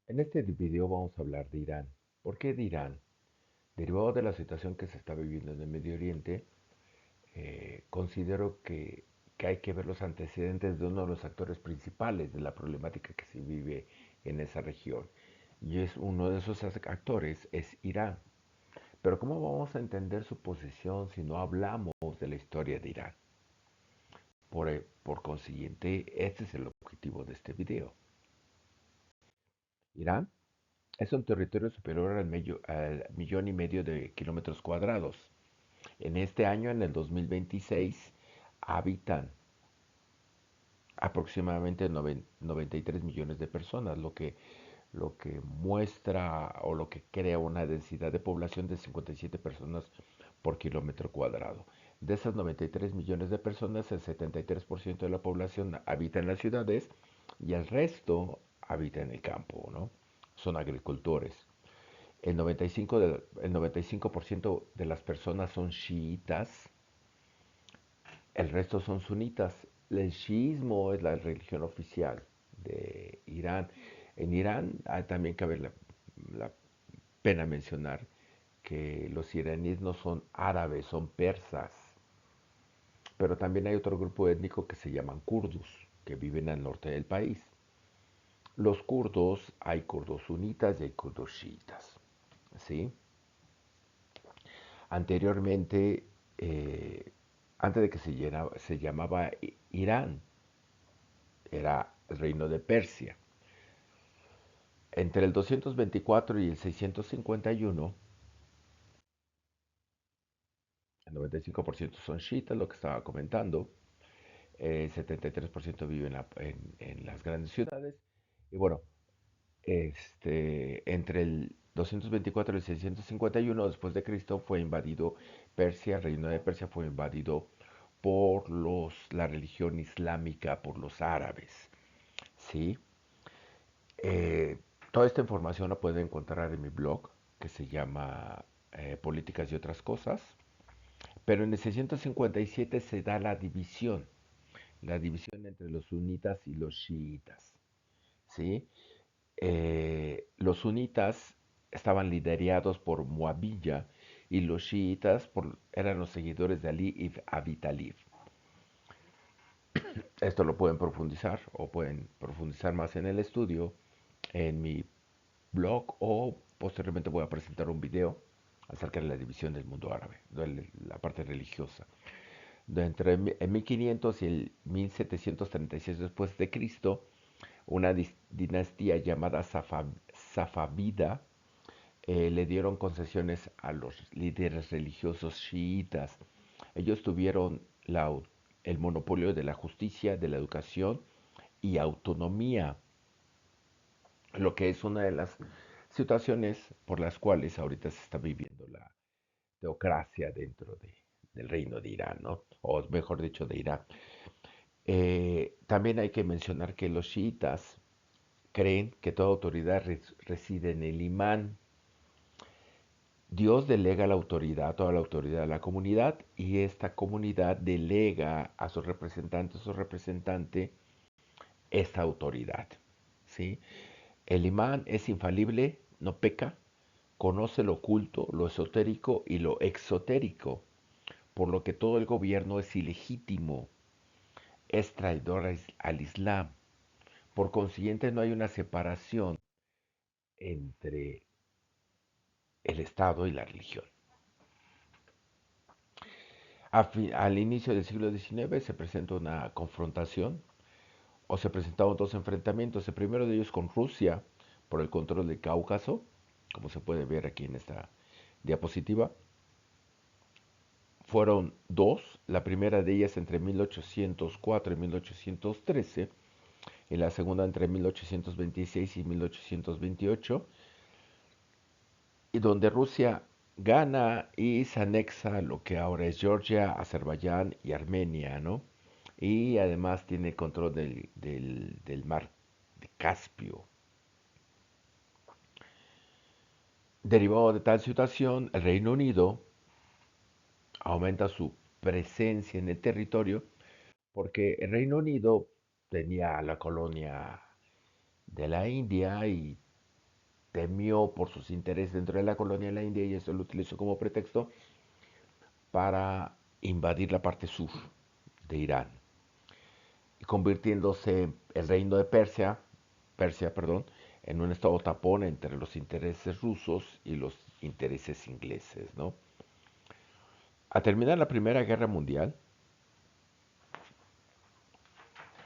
En este video vamos a hablar de Irán. ¿Por qué de Irán? Derivado de la situación que se está viviendo en el Medio Oriente, considero que hay que ver los antecedentes de uno de los actores principales de la problemática que se vive en esa región. Y es uno de esos actores es Irán. Pero ¿cómo vamos a entender su posición si no hablamos de la historia de Irán? Por consiguiente, este es el objetivo de este video. Irán es un territorio superior al millón y medio de kilómetros cuadrados. En este año, en el 2026, habitan aproximadamente 93 millones de personas, lo que muestra o lo que crea una densidad de población de 57 personas por kilómetro cuadrado. De esas 93 millones de personas, el 73% de la población habita en las ciudades y el resto habita en el campo, ¿no? Son agricultores. El 95% de las personas son chiitas, el resto son sunitas. El chiismo es la religión oficial de Irán. En Irán también cabe la pena mencionar que los iraníes no son árabes, son persas. Pero también hay otro grupo étnico que se llaman kurdos, que viven al norte del país. Los kurdos, hay kurdos sunitas y hay kurdos chiitas. ¿Sí? Anteriormente, eh, antes de que se llamaba Irán, era el reino de Persia. Entre el 224 y el 651, el 95% son chiitas, lo que estaba comentando, el 73% viven en las grandes ciudades. Y bueno, entre el 224 y el 651 después de Cristo fue invadido Persia, el reino de Persia fue invadido por la religión islámica, por los árabes. ¿Sí? Eh, Toda esta información la pueden encontrar en mi blog que se llama Políticas y otras cosas. Pero en el 657 se da la división entre los sunitas y los chiitas. ¿Sí? Los sunitas estaban liderados por Muawiya y los chiitas eran los seguidores de Ali ibn Abi Talib. Esto lo pueden profundizar o pueden profundizar más en el estudio en mi blog o posteriormente voy a presentar un video acerca de la división del mundo árabe, de la parte religiosa. Entre el 1500 y el 1736 después de Cristo, una dinastía llamada Safavida le dieron concesiones a los líderes religiosos chiitas. Ellos tuvieron el monopolio de la justicia, de la educación y autonomía, lo que es una de las situaciones por las cuales ahorita se está viviendo la teocracia del reino de Irán, ¿no? O mejor dicho, de Irán. También hay que mencionar que los chiitas creen que toda autoridad reside en el imán. Dios delega la autoridad, toda la autoridad a la comunidad y esta comunidad delega a su representante o su representante esta autoridad. ¿Sí? El imán es infalible, no peca, conoce lo oculto, lo esotérico y lo exotérico, por lo que todo el gobierno es ilegítimo, es traidor al Islam. Por consiguiente, no hay una separación entre el Estado y la religión. Al inicio del siglo XIX se presenta una confrontación o se presentaron dos enfrentamientos. El primero de ellos con Rusia por el control del Cáucaso, como se puede ver aquí en esta diapositiva. Fueron dos, la primera de ellas entre 1804 y 1813 y la segunda entre 1826 y 1828, y donde Rusia gana y se anexa lo que ahora es Georgia, Azerbaiyán y Armenia, ¿no? Y además tiene control del mar de Caspio. Derivado de tal situación, el Reino Unido aumenta su presencia en el territorio porque el Reino Unido tenía la colonia de la India y temió por sus intereses dentro de la colonia de la India y eso lo utilizó como pretexto para invadir la parte sur de Irán, y convirtiéndose el reino de Persia, perdón, en un estado tapón entre los intereses rusos y los intereses ingleses, ¿no? Al terminar la Primera Guerra Mundial,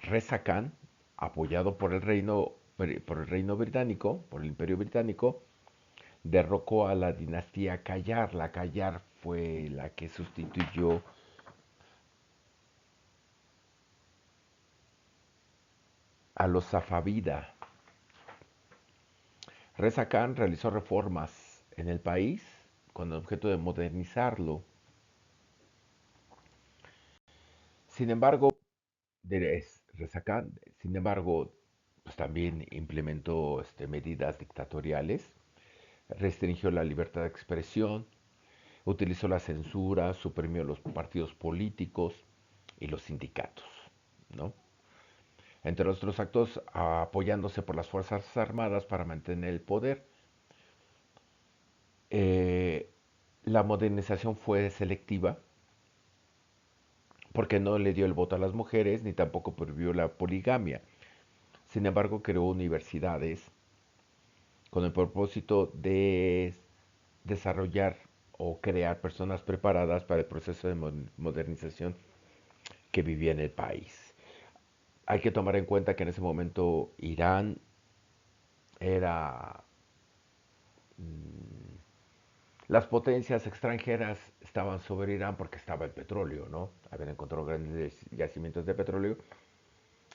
Reza Khan, apoyado por el reino británico, por el Imperio Británico, derrocó a la dinastía Qajar. La Qajar fue la que sustituyó a los Safavida. Reza Khan realizó reformas en el país con el objeto de modernizarlo. Sin embargo, Reza Khan, sin embargo, pues también implementó medidas dictatoriales, restringió la libertad de expresión, utilizó la censura, suprimió los partidos políticos y los sindicatos, ¿no? Entre otros actos, apoyándose por las Fuerzas Armadas para mantener el poder. Eh, la modernización fue selectiva porque no le dio el voto a las mujeres ni tampoco prohibió la poligamia. Sin embargo, creó universidades con el propósito de desarrollar o crear personas preparadas para el proceso de modernización que vivía en el país. Hay que tomar en cuenta que en ese momento Irán era... Las potencias extranjeras estaban sobre Irán porque estaba el petróleo, ¿no? Habían encontrado grandes yacimientos de petróleo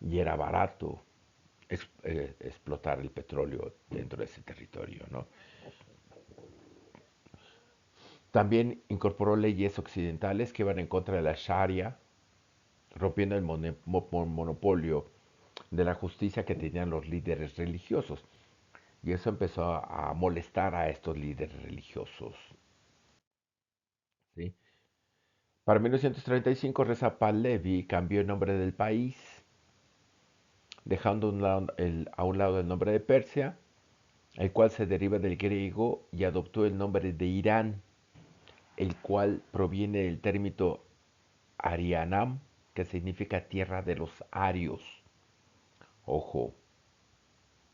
y era barato explotar el petróleo dentro de ese territorio, ¿no? También incorporó leyes occidentales que iban en contra de la Sharia, rompiendo el monopolio de la justicia que tenían los líderes religiosos. Y eso empezó a molestar a estos líderes religiosos, ¿sí? Para 1935, Reza Pahlavi cambió el nombre del país, dejando a un lado el nombre de Persia, el cual se deriva del griego, y adoptó el nombre de Irán, el cual proviene del término Arianam, que significa tierra de los arios. Ojo,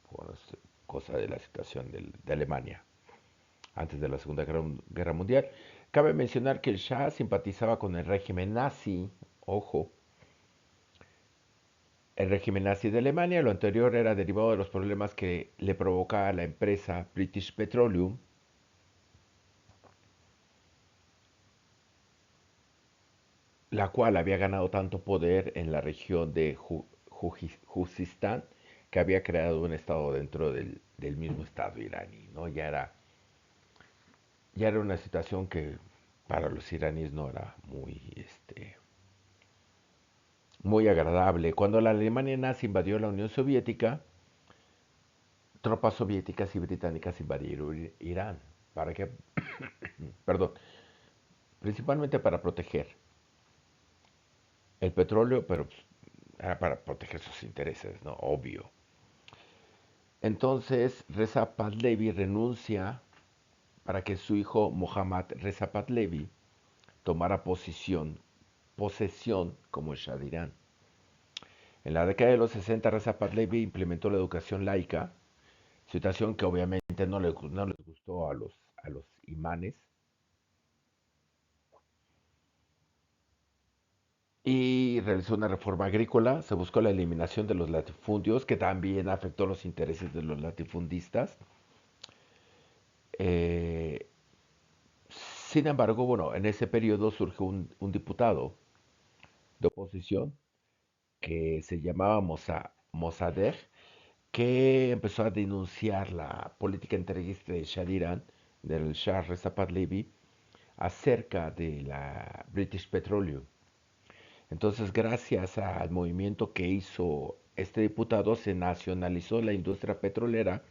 pues, cosa de la situación de Alemania antes de la Segunda Guerra Mundial. Cabe mencionar que el Shah simpatizaba con el régimen nazi. Ojo, el régimen nazi de Alemania. Lo anterior era derivado de los problemas que le provocaba a la empresa British Petroleum, la cual había ganado tanto poder en la región de Juzistán que había creado un estado dentro del mismo estado iraní, ¿no? Ya era una situación que para los iraníes no era muy agradable. Cuando la Alemania nazi invadió la Unión Soviética, tropas soviéticas y británicas invadieron Irán. ¿Para qué? Perdón. Principalmente para proteger el petróleo, pero pues, era para proteger sus intereses, ¿no? Obvio. Entonces Reza Pahlavi renuncia para que su hijo Mohammad Reza Pahlavi tomara posesión como Shah de Irán. En la década de los 60, Reza Pahlavi implementó la educación laica, situación que obviamente no les gustó a los imanes, y realizó una reforma agrícola. Se buscó la eliminación de los latifundios, que también afectó los intereses de los latifundistas. Eh, Sin embargo, bueno, en ese periodo surgió un diputado de oposición que se llamaba Mossadegh, que empezó a denunciar la política entreguista de Shah de Irán, del Shah Reza Pahlavi, acerca de la British Petroleum. Entonces, gracias al movimiento que hizo este diputado, se nacionalizó la industria petrolera,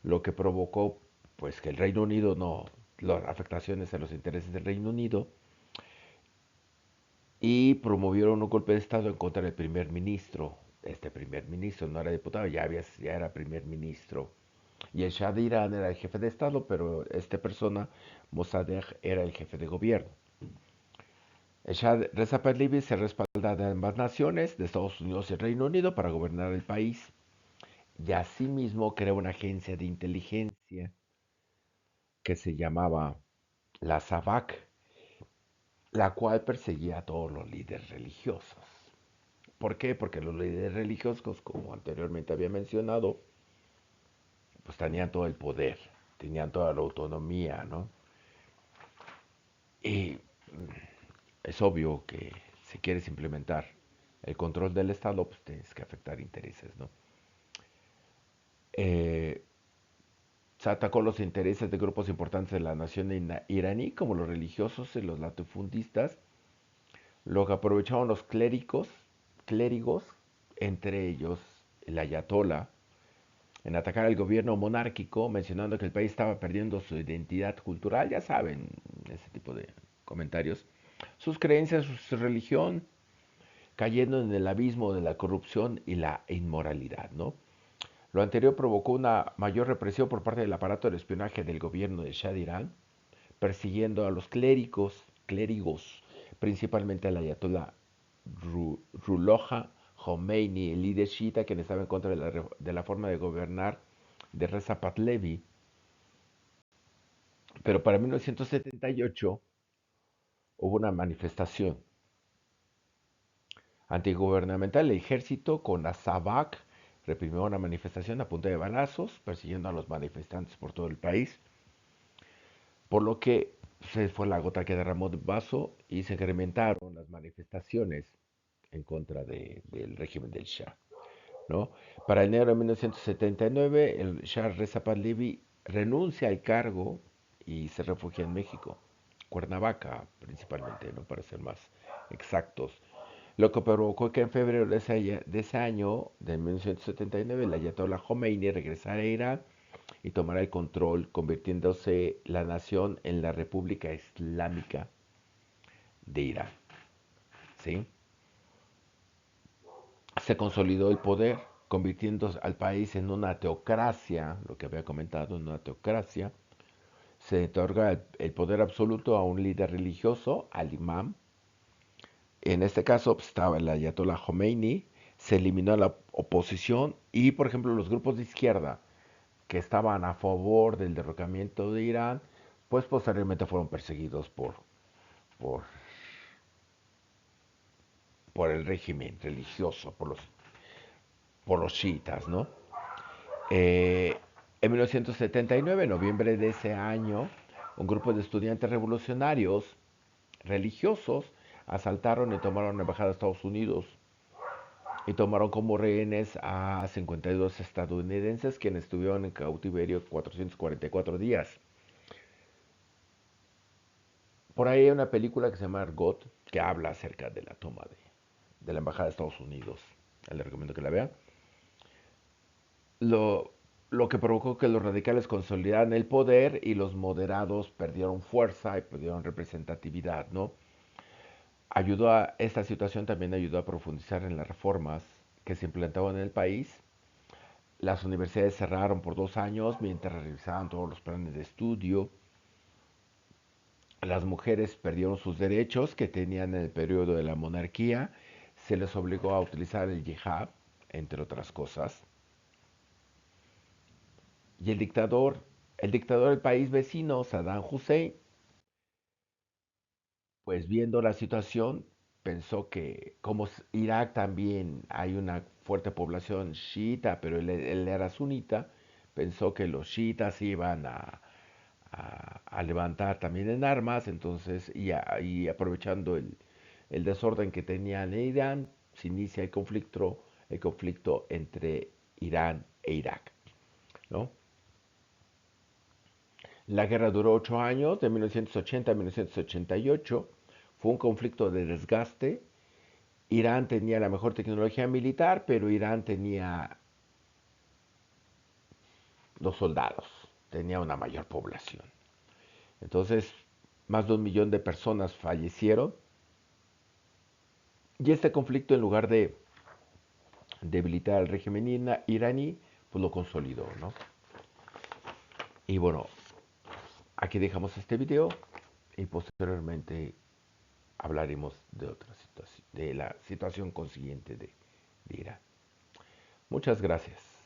lo que provocó pues que el Reino Unido no, las afectaciones a los intereses del Reino Unido, y promovieron un golpe de estado en contra del primer ministro. Este primer ministro no era diputado, ya era primer ministro, Y el Shah de Irán era el jefe de Estado, pero esta persona, Mossadegh, era el jefe de gobierno. El Shah Reza Pahlavi se respalda de ambas naciones, de Estados Unidos y Reino Unido, para gobernar el país. Y asimismo creó una agencia de inteligencia que se llamaba la SAVAK, la cual perseguía a todos los líderes religiosos. ¿Por qué? Porque los líderes religiosos, como anteriormente había mencionado, pues tenían todo el poder, tenían toda la autonomía, ¿no? Y es obvio que si quieres implementar el control del Estado, pues tienes que afectar intereses, ¿no? Eh, Se atacó los intereses de grupos importantes de la nación iraní, como los religiosos y los latifundistas, lo que aprovecharon los clérigos, entre ellos el ayatolá, en atacar al gobierno monárquico, mencionando que el país estaba perdiendo su identidad cultural, ya saben, ese tipo de comentarios, sus creencias, su religión, cayendo en el abismo de la corrupción y la inmoralidad, ¿no? Lo anterior provocó una mayor represión por parte del aparato de espionaje del gobierno de Shah de Irán, persiguiendo a los clérigos, principalmente al ayatollah Ruhollah Khomeini, el líder chiita, quien estaba en contra de la forma de gobernar de Reza Pahlavi. Pero para 1978 hubo una manifestación antigubernamental. El ejército con la SAVAK reprimió una manifestación a punta de balazos, persiguiendo a los manifestantes por todo el país, por lo que se fue la gota que derramó el vaso y se incrementaron las manifestaciones en contra del régimen del Shah, ¿no? Para enero de 1979, el Shah Reza Pahlavi renuncia al cargo y se refugia en México, Cuernavaca principalmente, ¿no? Para ser más exactos. Lo que provocó que en febrero de ese año, de 1979, el Ayatollah Khomeini regresara a Irán y tomara el control, convirtiéndose la nación en la República Islámica de Irán. ¿Sí? Se consolidó el poder, convirtiendo al país en una teocracia, lo que había comentado, en una teocracia. Se otorga el poder absoluto a un líder religioso, al imam. En este caso pues, estaba el Ayatollah Khomeini. Se eliminó la oposición y, por ejemplo, los grupos de izquierda que estaban a favor del derrocamiento de Irán, pues posteriormente fueron perseguidos por, por el régimen religioso, por los chiitas, ¿no? Eh, en 1979, en noviembre de ese año, un grupo de estudiantes revolucionarios religiosos asaltaron y tomaron la embajada de Estados Unidos y tomaron como rehenes a 52 estadounidenses quienes estuvieron en cautiverio 444 días. Por ahí hay una película que se llama Argot que habla acerca de la toma de la embajada de Estados Unidos. Les recomiendo que la vean. Lo, lo que provocó que los radicales consolidaran el poder y los moderados perdieron fuerza y perdieron representatividad, ¿no? Esta situación también ayudó a profundizar en las reformas que se implantaban en el país. Las universidades cerraron por 2 años mientras revisaban todos los planes de estudio. Las mujeres perdieron sus derechos que tenían en el periodo de la monarquía. Se les obligó a utilizar el hijab, entre otras cosas. Y el dictador del país vecino, Saddam Hussein, pues viendo la situación, pensó que como Irak también hay una fuerte población chiita, pero él era sunita, pensó que los chiitas iban a levantar también en armas, entonces, y aprovechando el desorden que tenían en Irán, se inicia el conflicto entre Irán e Irak, ¿no? La guerra duró 8 años, de 1980 a 1988. Fue un conflicto de desgaste. Irán tenía la mejor tecnología militar, pero Irán tenía los soldados, tenía una mayor población. Entonces, más de 1 millón de personas fallecieron. Y este conflicto, en lugar de debilitar al régimen iraní, pues lo consolidó, ¿no? Y bueno, aquí dejamos este video y posteriormente hablaremos de otra situación, de la situación consiguiente de Irán. Muchas gracias.